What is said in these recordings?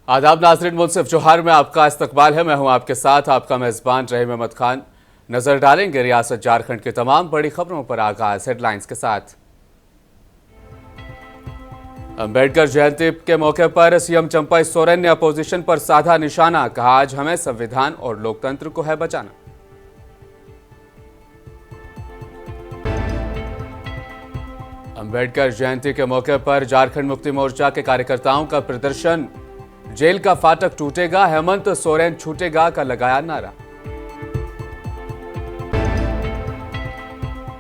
आदाब नाज़रीन, मुनसिफ जोहार में आपका इस्तकबाल है। मैं हूं आपके साथ आपका मेज़बान रहीम अहमद खान। नजर डालेंगे रियासत झारखंड की तमाम बड़ी खबरों पर। आगाज हेडलाइंस के साथ। अंबेडकर जयंती के मौके पर सीएम चंपई सोरेन ने अपोजिशन पर साधा निशाना। कहा, आज हमें संविधान और लोकतंत्र को है बचाना। अंबेडकर जयंती के मौके पर झारखंड मुक्ति मोर्चा के कार्यकर्ताओं का प्रदर्शन। जेल का फाटक टूटेगा, हेमंत सोरेन छूटेगा का लगाया नारा।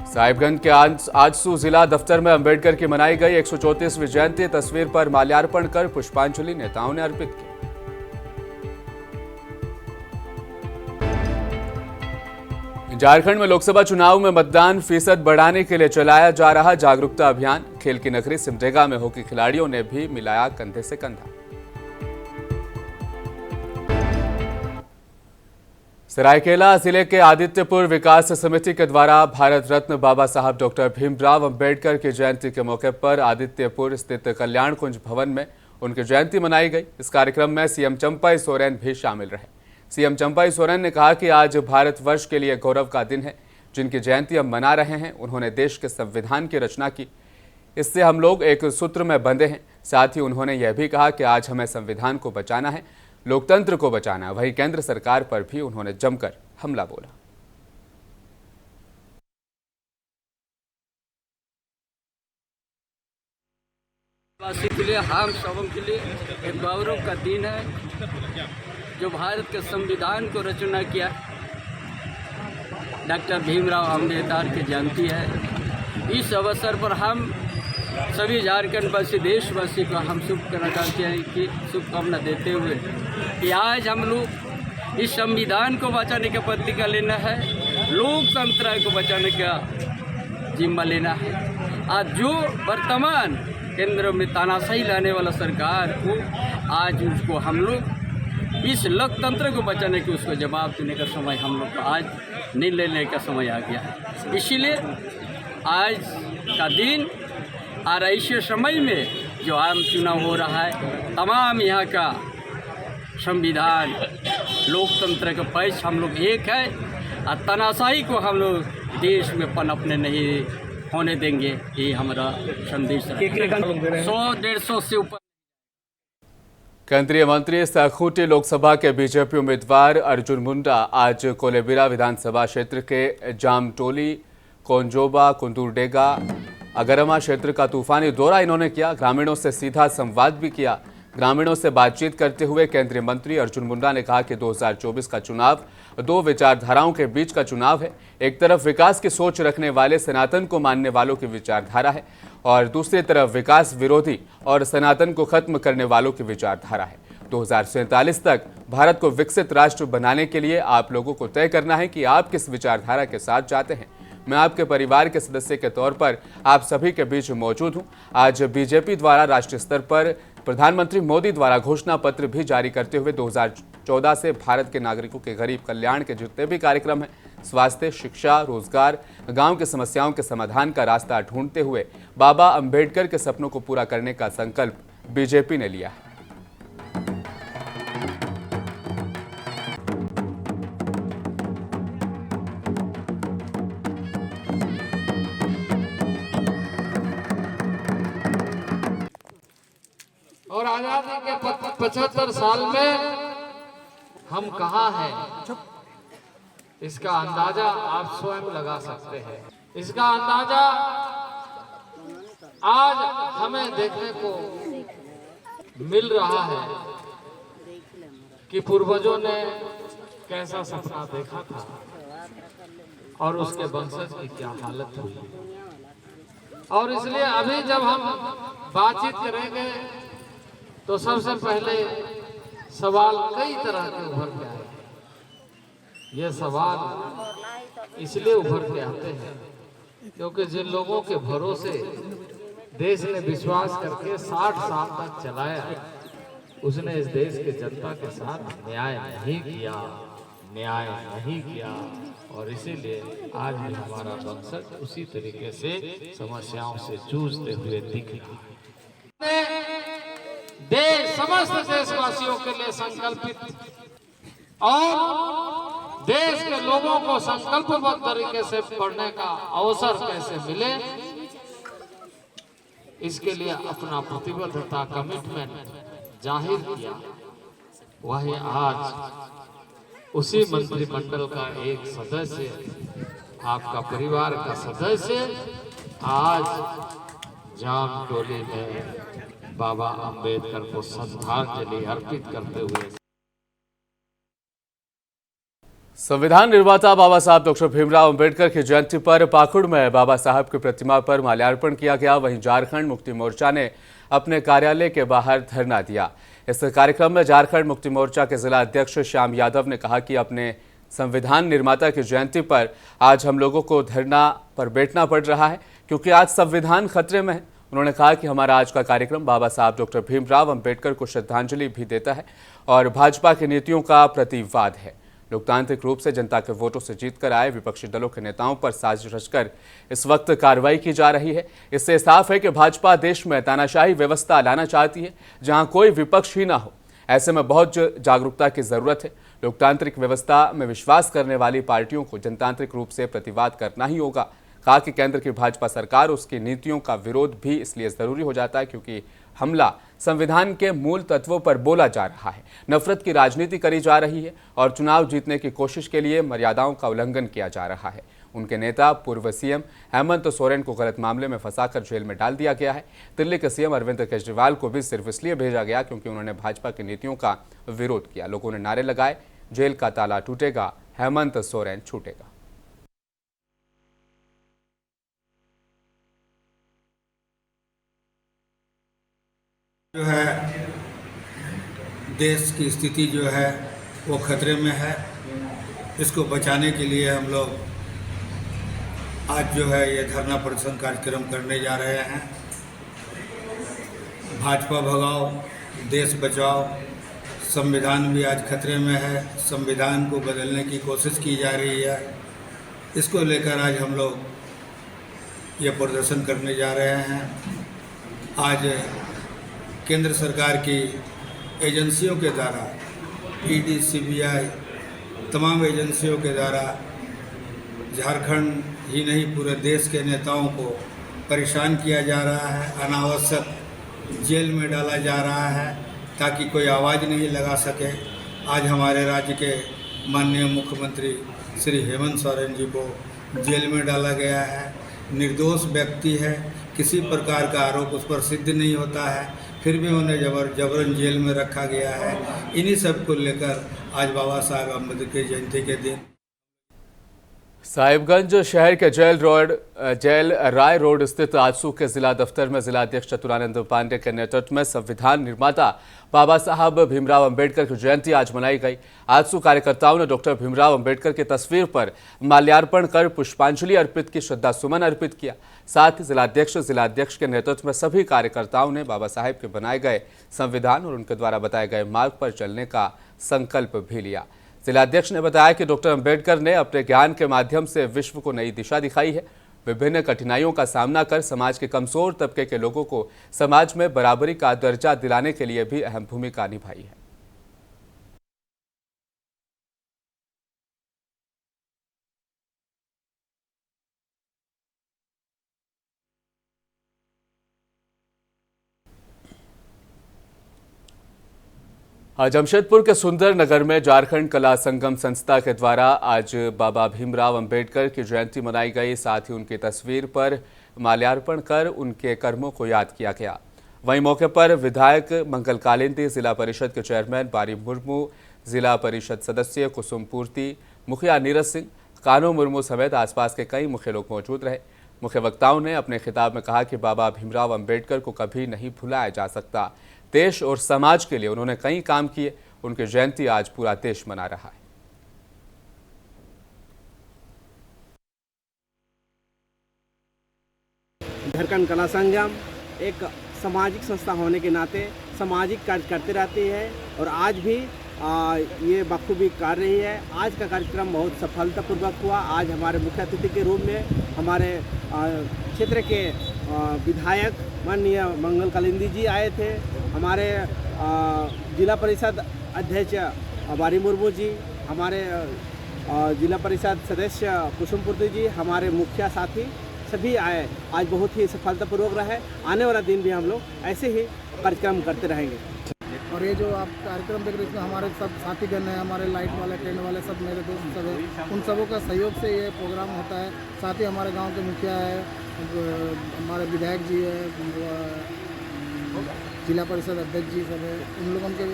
साहिबगंज के आजसू जिला दफ्तर में अंबेडकर की मनाई गई 134वीं जयंती। तस्वीर पर माल्यार्पण कर पुष्पांजलि नेताओं ने अर्पित की। झारखंड में लोकसभा चुनाव में मतदान फीसद बढ़ाने के लिए चलाया जा रहा जागरूकता अभियान। खेल की नगरी सिमडेगा में हॉकी खिलाड़ियों ने भी मिलाया कंधे से कंधा। सरायकेला जिले के आदित्यपुर विकास समिति के द्वारा भारत रत्न बाबा साहब डॉक्टर भीमराव अंबेडकर की जयंती के मौके पर आदित्यपुर स्थित कल्याण कुंज भवन में उनकी जयंती मनाई गई। इस कार्यक्रम में सीएम चंपई सोरेन भी शामिल रहे। सीएम चंपई सोरेन ने कहा कि आज भारतवर्ष के लिए गौरव का दिन है। जिनकी जयंती हम मना रहे हैं, उन्होंने देश के संविधान की रचना की। इससे हम लोग एक सूत्र में बंधे हैं। साथ ही उन्होंने यह भी कहा कि आज हमें संविधान को बचाना है, लोकतंत्र को बचाना। वहीं केंद्र सरकार पर भी उन्होंने जमकर हमला बोला। के लिए, हम सबों के लिए एक गौरव का दिन है जो भारत के संविधान को रचना किया डॉक्टर भीमराव अंबेडकर की जयंती है। इस अवसर पर हम सभी झारखंडवासी देशवासी को हम शुभकामना देते हुए कि आज हम लोग इस संविधान को बचाने का प्रतिज्ञा लेना है, लोकतंत्र को बचाने का जिम्मा लेना है। आज जो वर्तमान केंद्र में तानाशाही लाने वाला सरकार को आज उसको हम लोग इस लोकतंत्र को बचाने के उसको जवाब देने का समय हम लोग को आज निर्णय लेने का समय आ गया है। इसीलिए आज का दिन और ऐसे समय में जो आम चुनाव हो रहा है, तमाम यहाँ का संविधान लोकतंत्र का पक्ष हम लोग एक है और तानाशाही को हम लोग देश में पनपने नहीं होने देंगे। ये हमारा संदेश है। 100-150 से ऊपर। केंद्रीय मंत्री सखूटी लोकसभा के बीजेपी उम्मीदवार अर्जुन मुंडा आज कोलेबिरा विधानसभा क्षेत्र के जामटोली, कोंजोबा, कुंदुरडेगा, अगरमा क्षेत्र का तूफानी दौरा इन्होंने किया। ग्रामीणों से सीधा संवाद भी किया। ग्रामीणों से बातचीत करते हुए केंद्रीय मंत्री अर्जुन मुंडा ने कहा कि 2024 का चुनाव दो विचारधाराओं के बीच का चुनाव है। एक तरफ विकास की सोच रखने वाले सनातन को मानने वालों की विचारधारा है और दूसरी तरफ विकास विरोधी और सनातन को खत्म करने वालों की विचारधारा है। 2047 तक भारत को विकसित राष्ट्र बनाने के लिए आप लोगों को तय करना है कि आप किस विचारधारा के साथ जाते हैं। मैं आपके परिवार के सदस्य के तौर पर आप सभी के बीच मौजूद हूं। आज बीजेपी द्वारा राष्ट्रीय स्तर पर प्रधानमंत्री मोदी द्वारा घोषणा पत्र भी जारी करते हुए 2014 से भारत के नागरिकों के गरीब कल्याण के जितने भी कार्यक्रम हैं, स्वास्थ्य, शिक्षा, रोजगार, गांव की समस्याओं के समाधान का रास्ता ढूंढते हुए बाबा अंबेडकर के सपनों को पूरा करने का संकल्प बीजेपी ने लिया है। और आजादी के 75 साल में हम कहाँ हैं, इसका अंदाजा आप स्वयं लगा सकते हैं। इसका अंदाजा आज हमें देखने को मिल रहा है कि पूर्वजों ने कैसा सपना देखा था और उसके वंशज की क्या हालत हुई। और इसलिए अभी जब हम बातचीत करेंगे तो सबसे पहले सवाल कई तरह के उभर के आए। ये सवाल इसलिए उभर के आते हैं क्योंकि जिन लोगों के भरोसे देश ने विश्वास करके 60 साल तक चलाया, उसने इस देश के जनता के साथ न्याय नहीं किया और इसीलिए आज भी हमारा वंशज उसी तरीके से समस्याओं से जूझते हुए दिख रहा है। देश समस्त देश का वासियों के लिए संकल्पित और देश के लोगों को संकल्पबद्ध तरीके से पढ़ने का अवसर कैसे मिले, इसके लिए अपना प्रतिबद्धता, कमिटमेंट जाहिर किया। वही आज उसी मंत्रिमंडल का एक सदस्य, आपका परिवार का सदस्य, आज जामटोली में बाबा अंबेडकर को श्रद्धांजलि अर्पित करते हुए संविधान निर्माता बाबा साहब डॉक्टर भीमराव अंबेडकर की जयंती पर पाकुड़ में बाबा साहब की प्रतिमा पर माल्यार्पण किया गया। वहीं झारखंड मुक्ति मोर्चा ने अपने कार्यालय के बाहर धरना दिया। इस कार्यक्रम में झारखंड मुक्ति मोर्चा के जिला अध्यक्ष श्याम यादव ने कहा कि अपने संविधान निर्माता की जयंती पर आज हम लोगों को धरना पर बैठना पड़ रहा है क्योंकि आज संविधान खतरे में है। उन्होंने कहा कि हमारा आज का कार्यक्रम बाबा साहब डॉक्टर भीमराव अंबेडकर को श्रद्धांजलि भी देता है और भाजपा की नीतियों का प्रतिवाद है। लोकतांत्रिक रूप से जनता के वोटों से जीतकर आए विपक्षी दलों के नेताओं पर साजिश रचकर इस वक्त कार्रवाई की जा रही है। इससे साफ है कि भाजपा देश में तानाशाही व्यवस्था लाना चाहती है जहां कोई विपक्ष ही ना हो। ऐसे में बहुत जागरूकता की जरूरत है। लोकतांत्रिक व्यवस्था में विश्वास करने वाली पार्टियों को जनतांत्रिक रूप से प्रतिवाद करना ही होगा। कहा कि केंद्र की भाजपा सरकार, उसकी नीतियों का विरोध भी इसलिए जरूरी हो जाता है क्योंकि हमला संविधान के मूल तत्वों पर बोला जा रहा है, नफरत की राजनीति करी जा रही है और चुनाव जीतने की कोशिश के लिए मर्यादाओं का उल्लंघन किया जा रहा है। उनके नेता पूर्व सीएम हेमंत सोरेन को गलत मामले में फंसाकर जेल में डाल दिया गया है। दिल्ली के सीएम अरविंद केजरीवाल को भी सिर्फ इसलिए भेजा गया क्योंकि उन्होंने भाजपा की नीतियों का विरोध किया। लोगों ने नारे लगाए, जेल का ताला टूटेगा, हेमंत सोरेन छूटेगा। जो है देश की स्थिति जो है वो खतरे में है। इसको बचाने के लिए हम लोग आज जो है ये धरना प्रदर्शन कार्यक्रम करने जा रहे हैं। भाजपा भगाओ, देश बचाओ। संविधान भी आज खतरे में है। संविधान को बदलने की कोशिश की जा रही है। इसको लेकर आज हम लोग ये प्रदर्शन करने जा रहे हैं। आज केंद्र सरकार की एजेंसियों के द्वारा, ईडी, सीबीआई, तमाम एजेंसियों के द्वारा झारखंड ही नहीं पूरे देश के नेताओं को परेशान किया जा रहा है, अनावश्यक जेल में डाला जा रहा है ताकि कोई आवाज़ नहीं लगा सके। आज हमारे राज्य के माननीय मुख्यमंत्री श्री हेमंत सोरेन जी को जेल में डाला गया है। निर्दोष व्यक्ति है, किसी प्रकार का आरोप उस पर सिद्ध नहीं होता है, फिर भी उन्हें जबरन जेल में रखा गया है। इन्हीं सब को लेकर आज बाबा साहब अम्बेडकर जयंती के दिन साहिबगंज शहर के जेल राय रोड स्थित आजसू के जिला दफ्तर में जिला अध्यक्ष चतुरानंद पांडे के नेतृत्व में संविधान निर्माता बाबा साहब भीमराव अंबेडकर की जयंती आज मनाई गई। आजसू कार्यकर्ताओं ने डॉक्टर भीमराव अंबेडकर की तस्वीर पर माल्यार्पण कर पुष्पांजलि अर्पित की, श्रद्धा सुमन अर्पित किया। साथ ही जिलाध्यक्ष के नेतृत्व में सभी कार्यकर्ताओं ने बाबा साहेब के बनाए गए संविधान और उनके द्वारा बताए गए मार्ग पर चलने का संकल्प भी लिया। जिलाध्यक्ष ने बताया कि डॉक्टर अंबेडकर ने अपने ज्ञान के माध्यम से विश्व को नई दिशा दिखाई है। विभिन्न कठिनाइयों का सामना कर समाज के कमजोर तबके के लोगों को समाज में बराबरी का दर्जा दिलाने के लिए भी अहम भूमिका निभाई है। जमशेदपुर के सुंदर नगर में झारखंड कला संगम संस्था के द्वारा आज बाबा भीमराव अंबेडकर की जयंती मनाई गई। साथ ही उनकी तस्वीर पर माल्यार्पण कर उनके कर्मों को याद किया गया। वहीं मौके पर विधायक मंगल कालिंदी, जिला परिषद के चेयरमैन बारी मुर्मू, जिला परिषद सदस्य कुसुम पूर्ति, मुखिया नीरज सिंह, कानू मुर्मू समेत आसपास के कई मुख्य लोग मौजूद रहे। मुख्य वक्ताओं ने अपने खिताब में कहा कि बाबा भीमराव अंबेडकर को कभी नहीं भुलाया जा सकता। देश और समाज के लिए उन्होंने कई काम किए। उनकी जयंती आज पूरा देश मना रहा है। झारखंड कला संगम एक सामाजिक संस्था होने के नाते सामाजिक कार्य करते रहती है और आज भी ये बखूबी कर रही है। आज का कार्यक्रम बहुत सफलतापूर्वक हुआ। आज हमारे मुख्य अतिथि के रूप में हमारे क्षेत्र के विधायक माननीय मंगल कालिंदी जी आए थे। हमारे जिला परिषद अध्यक्ष बारी मुर्मू जी, हमारे जिला परिषद सदस्य कुसुम पूर्ति जी, हमारे मुखिया साथी सभी आए। आज बहुत ही सफलतापूर्वक रहा है। आने वाला दिन भी हम लोग ऐसे ही कार्यक्रम करते रहेंगे। और ये जो आप कार्यक्रम देख रहे हैं, इसमें हमारे सब साथीगण हैं, हमारे लाइट वाले, टेंट वाले, सब मेरे दोस्त सब हैं, उन सबों का सहयोग से ये प्रोग्राम होता है। साथ ही हमारे गांव के मुखिया है, हमारे विधायक जी है, जिला परिषद अध्यक्ष जी सब है, उन लोगों के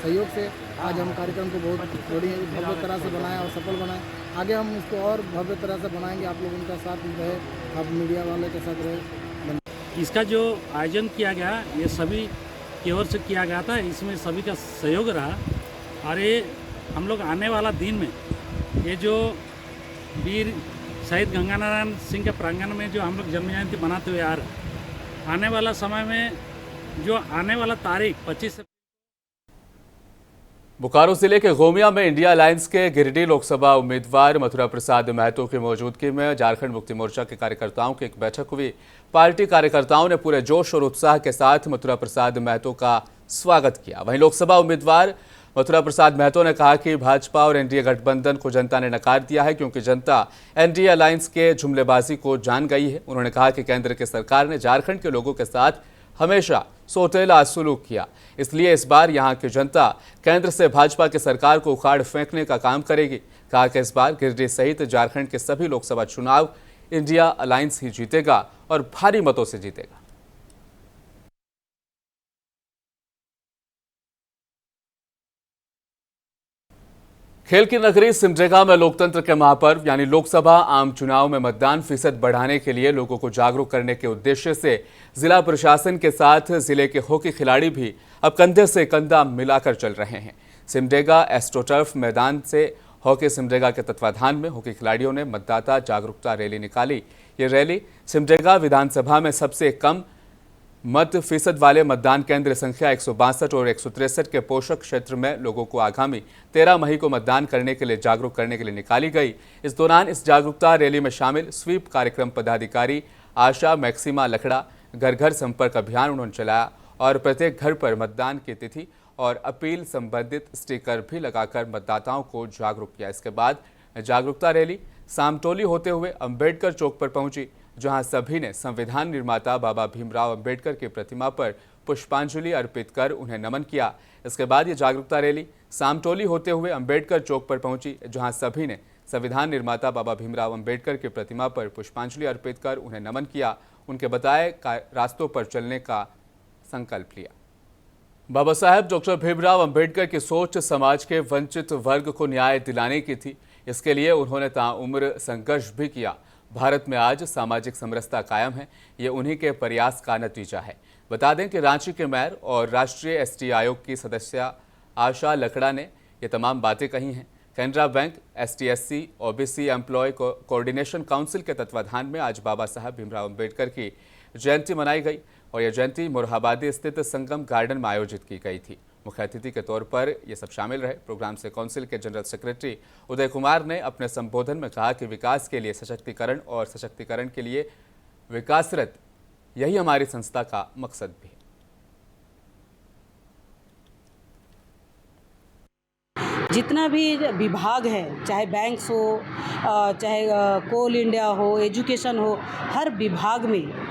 सहयोग से आज हम कार्यक्रम को बहुत बड़ी भव्य तरह से बनाए और सफल बनाए। आगे हम इसको और भव्य तरह से बनाएंगे। आप लोग उनका साथ रहे, आप मीडिया वाले के साथ रहे। इसका जो आयोजन किया गया ये सभी की ओर से किया गया था, इसमें सभी का सहयोग रहा। और ये हम लोग आने वाला दिन में ये जो वीर शहीद गंगानारायण सिंह के प्रांगण में जो हम लोग जन्म जयंती मनाते हुए आ रहे, आने वाला समय में जो आने वाला तारीख 25 बोकारो जिले के गोमिया में इंडिया अलायंस के गिरिडीह लोकसभा उम्मीदवार मथुरा प्रसाद महतो की मौजूदगी में झारखंड मुक्ति मोर्चा के कार्यकर्ताओं की एक बैठक हुई। पार्टी कार्यकर्ताओं ने पूरे जोश और उत्साह के साथ मथुरा प्रसाद महतो का स्वागत किया। वहीं लोकसभा उम्मीदवार मथुरा प्रसाद महतो ने कहा कि भाजपा और एनडीए गठबंधन को जनता ने नकार दिया है, क्योंकि जनता एनडीए अलायंस के जुमलेबाजी को जान गई है। उन्होंने कहा कि केंद्र की सरकार ने झारखंड के लोगों के साथ हमेशा सौतेला सलूक किया, इसलिए इस बार यहां की जनता केंद्र से भाजपा की सरकार को उखाड़ फेंकने का काम करेगी। कहा कि इस बार गिरिडीह सहित झारखंड के सभी लोकसभा चुनाव इंडिया अलायंस ही जीतेगा और भारी मतों से जीतेगा। खेल की नगरी सिमडेगा में लोकतंत्र के महापर्व यानी लोकसभा आम चुनाव में मतदान फीसद बढ़ाने के लिए लोगों को जागरूक करने के उद्देश्य से जिला प्रशासन के साथ जिले के हॉकी खिलाड़ी भी अब कंधे से कंधा मिलाकर चल रहे हैं। सिमडेगा एस्ट्रोटर्फ मैदान से हॉकी सिमडेगा के तत्वाधान में हॉकी खिलाड़ियों ने मतदाता जागरूकता रैली निकाली। ये रैली सिमडेगा विधानसभा में सबसे कम मत फीसद वाले मतदान केंद्र संख्या 162 और 163 के पोषक क्षेत्र में लोगों को आगामी 13 मई को मतदान करने के लिए जागरूक करने के लिए निकाली गई। इस दौरान इस जागरूकता रैली में शामिल स्वीप कार्यक्रम पदाधिकारी आशा मैक्सिमा लखड़ा घर घर संपर्क अभियान उन्होंने चलाया और प्रत्येक घर पर मतदान की तिथि और अपील संबंधित स्टिकर भी लगाकर मतदाताओं को जागरूक किया। इसके बाद जागरूकता रैली सामटोली होते हुए अंबेडकर चौक पर पहुंची, जहां सभी ने संविधान निर्माता बाबा भीमराव अंबेडकर की प्रतिमा पर पुष्पांजलि अर्पित कर उन्हें नमन किया। इसके बाद ये जागरूकता रैली सामटोली होते हुए अंबेडकर चौक पर पहुंची, जहां सभी ने संविधान निर्माता बाबा भीमराव अंबेडकर की प्रतिमा पर पुष्पांजलि अर्पित कर उन्हें नमन किया। उनके बताए रास्तों पर चलने का संकल्प लिया। बाबा साहेब डॉक्टर भीमराव अंबेडकर की सोच समाज के वंचित वर्ग को न्याय दिलाने की थी। इसके लिए उन्होंने ताउम्र संघर्ष भी किया। भारत में आज सामाजिक समरसता कायम है, ये उन्हीं के प्रयास का नतीजा है। बता दें कि रांची के मेयर और राष्ट्रीय एसटी आयोग की सदस्य आशा लकड़ा ने ये तमाम बातें कही हैं। Canara bank ST SC OBC employ coordination council के तत्वाधान में आज बाबा साहब भीमराव अंबेडकर की जयंती मनाई गई और यह जयंती मोरहाबादी स्थित संगम गार्डन में आयोजित की गई थी। मुख्य अतिथि के तौर पर ये सब शामिल रहे। प्रोग्राम से काउंसिल के जनरल सेक्रेटरी उदय कुमार ने अपने संबोधन में कहा कि विकास के लिए सशक्तिकरण और सशक्तिकरण के लिए विकासरत, यही हमारी संस्था का मकसद भी है। जितना भी विभाग है, चाहे बैंक्स हो, चाहे कोल इंडिया हो, एजुकेशन हो, हर विभाग में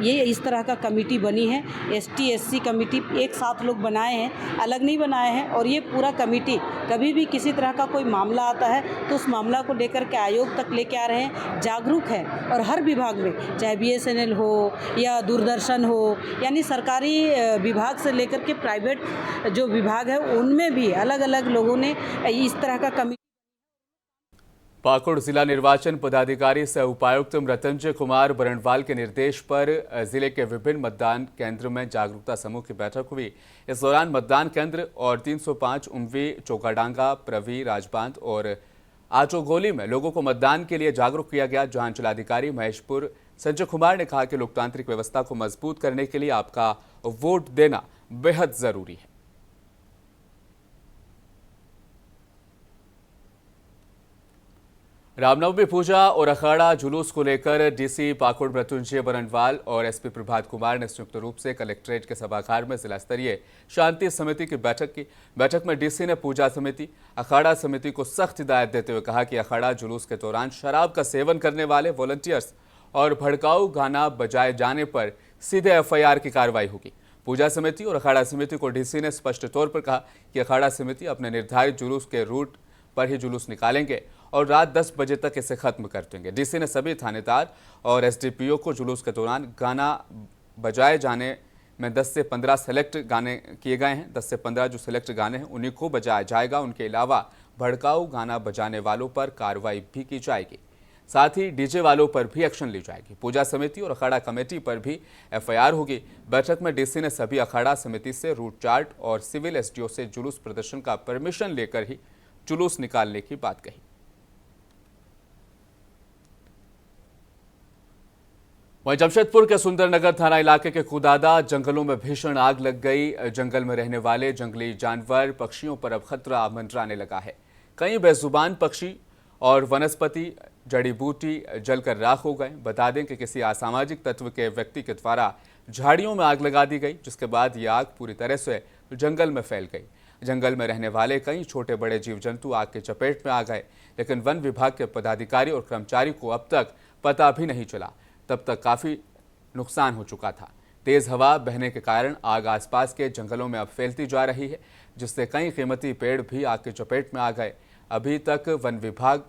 ये इस तरह का कमेटी बनी है। एसटी/एससी कमेटी एक साथ लोग बनाए हैं, अलग नहीं बनाए हैं। और ये पूरा कमेटी कभी भी किसी तरह का कोई मामला आता है तो उस मामला को लेकर के आयोग तक लेके आ रहे हैं, जागरूक है। और हर विभाग में, चाहे BSNL हो या दूरदर्शन हो, यानी सरकारी विभाग से लेकर के प्राइवेट जो विभाग है उनमें भी अलग अलग लोगों ने इस तरह का कमेटी। पाकुड़ जिला निर्वाचन पदाधिकारी सह उपायुक्त रतनजय कुमार बरणवाल के निर्देश पर जिले के विभिन्न मतदान केंद्र में जागरूकता समूह की बैठक हुई। इस दौरान मतदान केंद्र और 305 उमवी, चौकाडांगा, प्रवी, राजबांध और आचोगोली में लोगों को मतदान के लिए जागरूक किया गया। जहां अंचलाधिकारी महेशपुर संजय कुमार ने कहा कि लोकतांत्रिक व्यवस्था को मजबूत करने के लिए आपका वोट देना बेहद जरूरी है। रामनवमी पूजा और अखाड़ा जुलूस को लेकर डीसी पाकुड़ मृत्युंजय बरनवाल और एसपी प्रभात कुमार ने संयुक्त रूप से कलेक्ट्रेट के सभागार में जिला स्तरीय शांति समिति की बैठक की। बैठक में डीसी ने पूजा समिति, अखाड़ा समिति को सख्त हिदायत देते हुए कहा कि अखाड़ा जुलूस के दौरान शराब का सेवन करने वाले वॉलंटियर्स और भड़काऊ गाना बजाए जाने पर सीधे एफआईआर की कार्रवाई होगी। पूजा समिति और अखाड़ा समिति को डीसी ने स्पष्ट तौर पर कहा कि अखाड़ा समिति अपने निर्धारित जुलूस के रूट पर ही जुलूस निकालेंगे और रात 10 बजे तक इसे खत्म कर देंगे। डीसी ने सभी थानेदार और एसडीपीओ को जुलूस के दौरान गाना बजाए जाने में 10 से 15 सेलेक्ट गाने किए गए हैं। 10 से 15 जो सेलेक्ट गाने हैं उन्हीं को बजाया जाएगा। उनके अलावा भड़काऊ गाना बजाने वालों पर कार्रवाई भी की जाएगी। साथ ही डीजे वालों पर भी एक्शन ली जाएगी। पूजा समिति और अखाड़ा कमेटी पर भी एफआईआर होगी। बैठक में डीसी ने सभी अखाड़ा समिति से रूट चार्ट और सिविल एसडीओ से जुलूस प्रदर्शन का परमिशन लेकर ही जुलूस निकालने की बात कही। वहीं जमशेदपुर के सुंदरनगर थाना इलाके के कुदादा जंगलों में भीषण आग लग गई। जंगल में रहने वाले जंगली जानवर पक्षियों पर अब खतरा मंडराने लगा है। कई बेजुबान पक्षी और वनस्पति जड़ी बूटी जलकर राख हो गए। बता दें कि किसी असामाजिक तत्व के व्यक्ति के द्वारा झाड़ियों में आग लगा दी गई, जिसके बाद ये आग पूरी तरह से जंगल में फैल गई। जंगल में रहने वाले कई छोटे बड़े जीव जंतु आग के चपेट में आ गए, लेकिन वन विभाग के पदाधिकारी और कर्मचारी को अब तक पता भी नहीं चला। तब तक काफ़ी नुकसान हो चुका था। तेज़ हवा बहने के कारण आग आसपास के जंगलों में अब फैलती जा रही है, जिससे कई कीमती पेड़ भी आग के चपेट में आ गए। अभी तक वन विभाग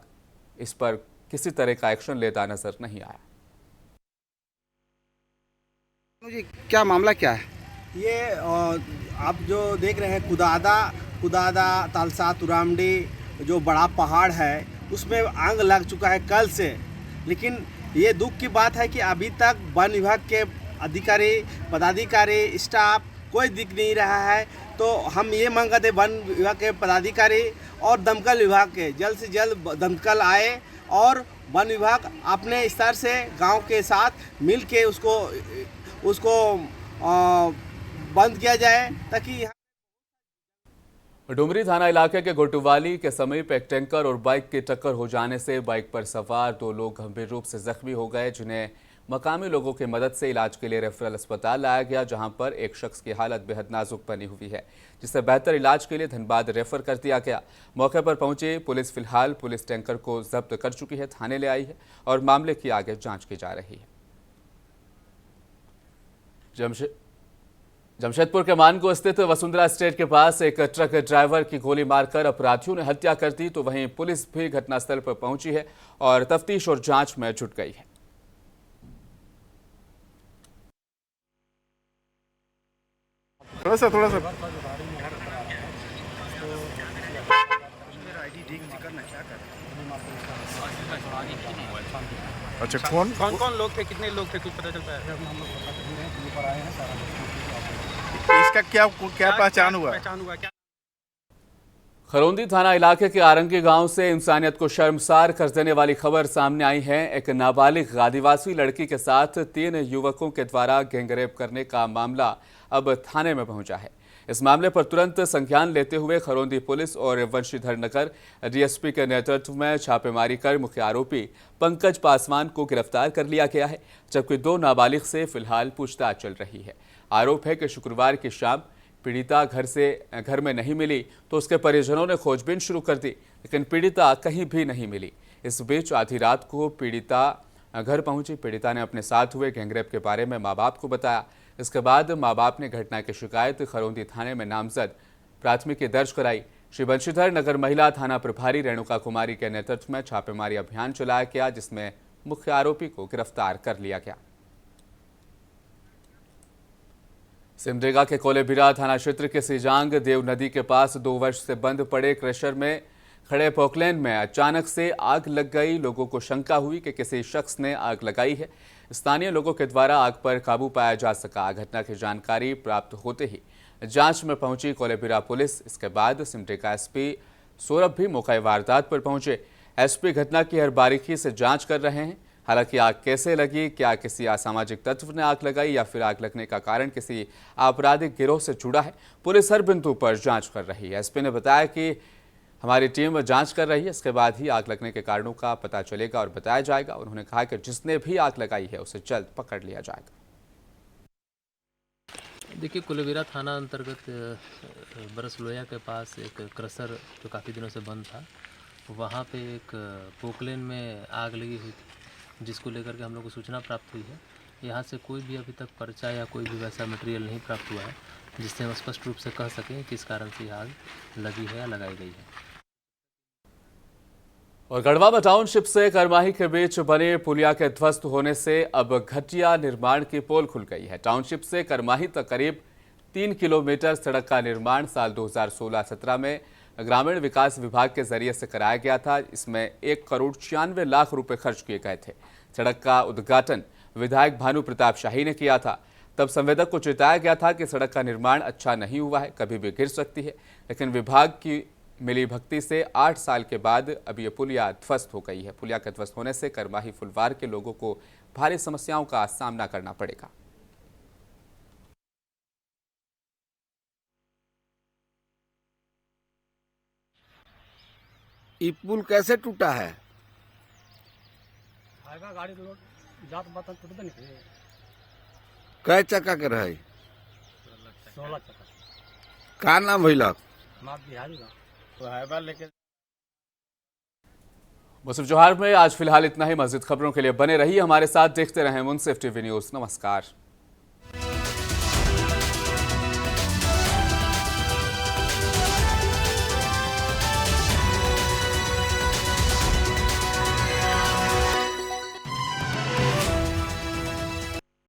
इस पर किसी तरह का एक्शन लेता नजर नहीं आया। मुझे क्या मामला क्या है? ये आप जो देख रहे हैं कुदादा तालसा तुरामडी जो बड़ा पहाड़ है उसमें आग लग चुका है कल से। लेकिन ये दुख की बात है कि अभी तक वन विभाग के अधिकारी पदाधिकारी स्टाफ कोई दिख नहीं रहा है। तो हम ये मांग करते वन विभाग के पदाधिकारी और दमकल विभाग के जल्द से जल्द दमकल आए और वन विभाग अपने स्तर से गांव के साथ मिल के उसको बंद किया जाए, ताकि डुमरी थाना इलाके के गोटुवाली के समीप एक टैंकर और बाइक की टक्कर हो जाने से बाइक पर सवार 2 लोग गंभीर रूप से जख्मी हो गए, जिन्हें मकामी लोगों की मदद से इलाज के लिए रेफरल अस्पताल लाया गया, जहां पर एक शख्स की हालत बेहद नाजुक बनी हुई है, जिसे बेहतर इलाज के लिए धनबाद रेफर कर दिया गया। मौके पर पहुंची पुलिस फिलहाल पुलिस टैंकर को जब्त कर चुकी है, थाने ले आई है और मामले की आगे जांच की जा रही है। जमशेदपुर के मानगो स्थित वसुंधरा एस्टेट के पास एक ट्रक ड्राइवर की गोली मारकर अपराधियों ने हत्या कर दी, तो वहीं पुलिस भी घटनास्थल पर पहुंची है और तफ्तीश और जांच में जुट गई है। थोड़ा सा अच्छा, कौन लोग थे, कितने लोग थे, कुछ पता चल पाया? इसका क्या पहचान हुआ क्या? खरौंदी थाना इलाके के आरंगी गांव से इंसानियत को शर्मसार कर देने वाली खबर सामने आई है। एक नाबालिग आदिवासी लड़की के साथ 3 युवकों के द्वारा गैंगरेप करने का मामला अब थाने में पहुंचा है। इस मामले पर तुरंत संज्ञान लेते हुए खरौंदी पुलिस और वंशीधर नगर डीएसपी के नेतृत्व में छापेमारी कर मुख्य आरोपी पंकज पासवान को गिरफ्तार कर लिया गया है, जबकि 2 नाबालिग से फिलहाल पूछताछ चल रही है। आरोप है कि शुक्रवार की शाम पीड़िता घर में नहीं मिली तो उसके परिजनों ने खोजबीन शुरू कर दी, लेकिन पीड़िता कहीं भी नहीं मिली। इस बीच आधी रात को पीड़िता घर पहुंची। पीड़िता ने अपने साथ हुए गैंगरेप के बारे में माँ बाप को बताया। इसके बाद माँ बाप ने घटना की शिकायत खरौंदी थाने में नामजद प्राथमिकी दर्ज कराई। श्री बंशीधर नगर महिला थाना प्रभारी रेणुका कुमारी के नेतृत्व में छापेमारी अभियान चलाया गया, जिसमें मुख्य आरोपी को गिरफ्तार कर लिया गया। सिमडेगा के कोलेबिरा थाना क्षेत्र के सीजांग देव नदी के पास 2 वर्ष से बंद पड़े क्रशर में खड़े पोकलैंड में अचानक से आग लग गई। लोगों को शंका हुई कि किसी शख्स ने आग लगाई है। स्थानीय लोगों के द्वारा आग पर काबू पाया जा सका। घटना की जानकारी प्राप्त होते ही जांच में पहुंची कोलेबिरा पुलिस। इसके बाद सिमडेगा एसपी सौरभ भी मौके वारदात पर पहुंचे। एसपी घटना की हर बारीकी से जांच कर रहे हैं। हालांकि आग कैसे लगी, क्या किसी असामाजिक तत्व ने आग लगाई या फिर आग लगने का कारण किसी आपराधिक गिरोह से जुड़ा है, पुलिस हर बिंदु पर जांच कर रही है। एसपी ने बताया कि हमारी टीम जांच कर रही है, इसके बाद ही आग लगने के कारणों का पता चलेगा और बताया जाएगा। उन्होंने कहा कि जिसने भी आग लगाई है उसे जल्द पकड़ लिया जाएगा। देखिए, कुलेबिरा थाना अंतर्गत बरस लोया के पास एक क्रशर जो काफ़ी दिनों से बंद था, वहाँ पे एक पोकलेन में आग लगी हुई थी, जिसको लेकर के हम लोग को सूचना प्राप्त हुई है। यहाँ से कोई भी अभी तक पर्चा या कोई भी वैसा मटेरियल नहीं प्राप्त हुआ है जिससे हम स्पष्ट रूप से कह सकें किस कारण से आग लगी है या लगाई गई है। और गढ़वा टाउनशिप से करमाही के बीच बने पुलिया के ध्वस्त होने से अब घटिया निर्माण की पोल खुल गई है। टाउनशिप से करमाही तक करीब 3 किलोमीटर सड़क का निर्माण साल 2016-17 में ग्रामीण विकास विभाग के जरिए से कराया गया था। इसमें 1,96 लाख रुपए खर्च किए गए थे। सड़क का उद्घाटन विधायक भानु प्रताप शाही ने किया था। तब संवेदक को चेताया गया था कि सड़क का निर्माण अच्छा नहीं हुआ है, कभी भी गिर सकती है। लेकिन विभाग की मिली भक्ति से 8 साल के बाद अब ये पुलिया ध्वस्त हो गई है। पुलिया के ध्वस्त होने से करमाही फुलवार के लोगों को भारी समस्याओं का सामना करना पड़ेगा। ये पुल कैसे टूटा है? गाड़ी जात बात टूट नहीं, कै चक्का के रहे? 16 चक्का। का नाम भइलक? बिहारी का मुसफ जोहार में आज फिलहाल इतना ही। मज़ीद खबरों के लिए बने रहिए हमारे साथ, देखते रहें मुंसिफ टीवी न्यूज़। नमस्कार।